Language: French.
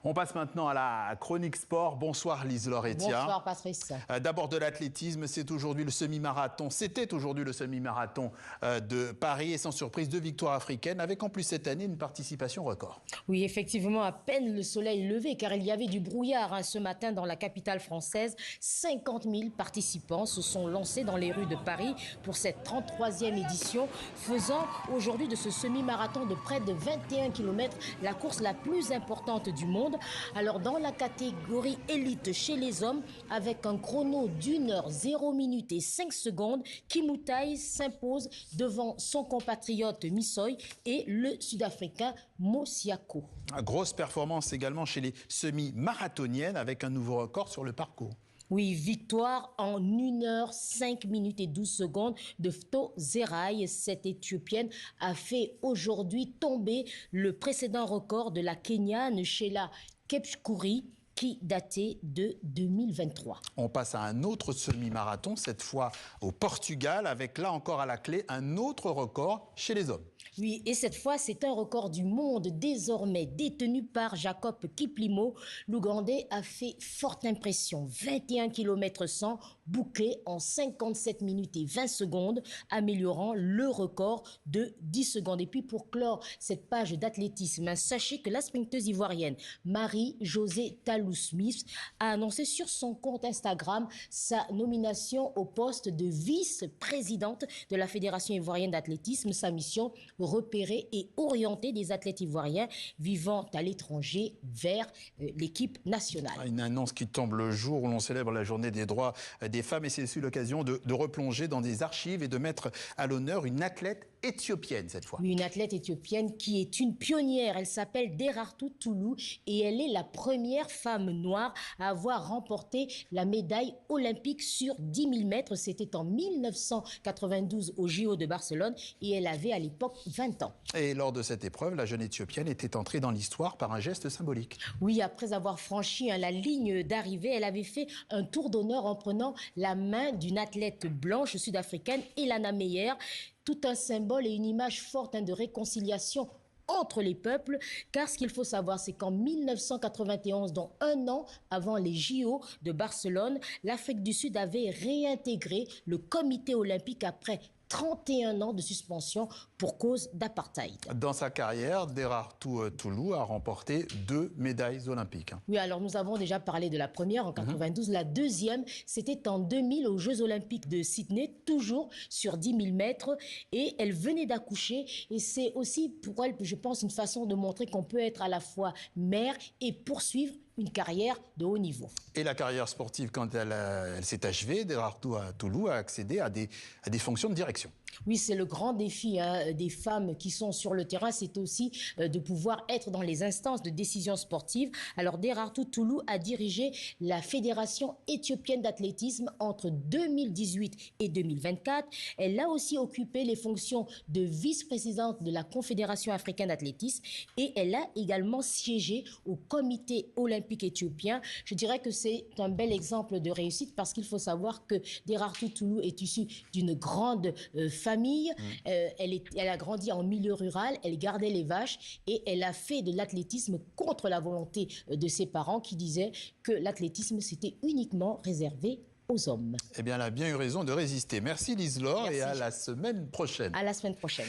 On passe maintenant à la chronique sport. Bonsoir Lise Lauraitia. Bonsoir Patrice. D'abord de l'athlétisme, c'est aujourd'hui le semi-marathon. C'était aujourd'hui le semi-marathon de Paris et sans surprise, 2 victoires africaines avec en plus cette année une participation record. Oui, effectivement, à peine le soleil levé car il y avait du brouillard ce matin dans la capitale française. 50 000 participants se sont lancés dans les rues de Paris pour cette 33e édition, faisant aujourd'hui de ce semi-marathon de près de 21 km la course la plus importante du monde. Alors dans la catégorie élite chez les hommes, avec un chrono d'1 heure 0 minutes et 5 secondes, Kimoutai s'impose devant son compatriote Missoy et le Sud-Africain Mosiako. Grosse performance également chez les semi-marathoniennes avec un nouveau record sur le parcours. Oui, victoire en 1 heure 5 minutes et 12 secondes de Fto Zerai. Cette Éthiopienne a fait aujourd'hui tomber le précédent record de la Kenyane Sheila Kepkouri qui datait de 2023. On passe à un autre semi-marathon, cette fois au Portugal, avec là encore à la clé un autre record chez les hommes. Oui, et cette fois, c'est un record du monde désormais détenu par Jacob Kiplimo. L'Ougandais a fait forte impression. 21 km 100 bouclé en 57 minutes et 20 secondes, améliorant le record de 10 secondes. Et puis pour clore cette page d'athlétisme, sachez que la sprinteuse ivoirienne Marie-Josée Talou-Smith a annoncé sur son compte Instagram sa nomination au poste de vice-présidente de la Fédération ivoirienne d'athlétisme. Sa mission, repérer et orienter des athlètes ivoiriens vivant à l'étranger vers l'équipe nationale. Une annonce qui tombe le jour où l'on célèbre la journée des droits des femmes et c'est aussi l'occasion de replonger dans des archives et de mettre à l'honneur une athlète éthiopienne cette fois. Oui, une athlète éthiopienne qui est une pionnière. Elle s'appelle Derartu Toulou et elle est la première femme noire à avoir remporté la médaille olympique sur 10 000 mètres. C'était en 1992 au JO de Barcelone et elle avait à l'époque 20 ans. Et lors de cette épreuve, la jeune éthiopienne était entrée dans l'histoire par un geste symbolique. Oui, après avoir franchi la ligne d'arrivée, elle avait fait un tour d'honneur en prenant la main d'une athlète blanche sud-africaine, Elana Meyer. Tout un symbole et une image forte de réconciliation entre les peuples, car ce qu'il faut savoir, c'est qu'en 1991, donc un an avant les JO de Barcelone, l'Afrique du Sud avait réintégré le comité olympique après 31 ans de suspension pour cause d'apartheid. Dans sa carrière, Derartu Toulou a remporté 2 médailles olympiques. Oui, alors nous avons déjà parlé de la première en 92. La deuxième, c'était en 2000 aux Jeux olympiques de Sydney, toujours sur 10 000 mètres. Et elle venait d'accoucher. Et c'est aussi pour elle, je pense, une façon de montrer qu'on peut être à la fois mère et poursuivre une carrière de haut niveau. Et la carrière sportive, quand elle s'est achevée, Derartu Toulou a accédé à des fonctions de direction. Oui, c'est le grand défi des femmes qui sont sur le terrain, c'est aussi de pouvoir être dans les instances de décision sportive. Alors, Derartu Toulou a dirigé la Fédération éthiopienne d'athlétisme entre 2018 et 2024. Elle a aussi occupé les fonctions de vice-présidente de la Confédération africaine d'athlétisme et elle a également siégé au comité olympique éthiopien. Je dirais que c'est un bel exemple de réussite parce qu'il faut savoir que Derartu Toulou est issue d'une grande famille. Elle a grandi en milieu rural, elle gardait les vaches et elle a fait de l'athlétisme contre la volonté de ses parents qui disaient que l'athlétisme c'était uniquement réservé aux hommes. Eh bien, elle a bien eu raison de résister. Merci Lise Laure et à la semaine prochaine. À la semaine prochaine.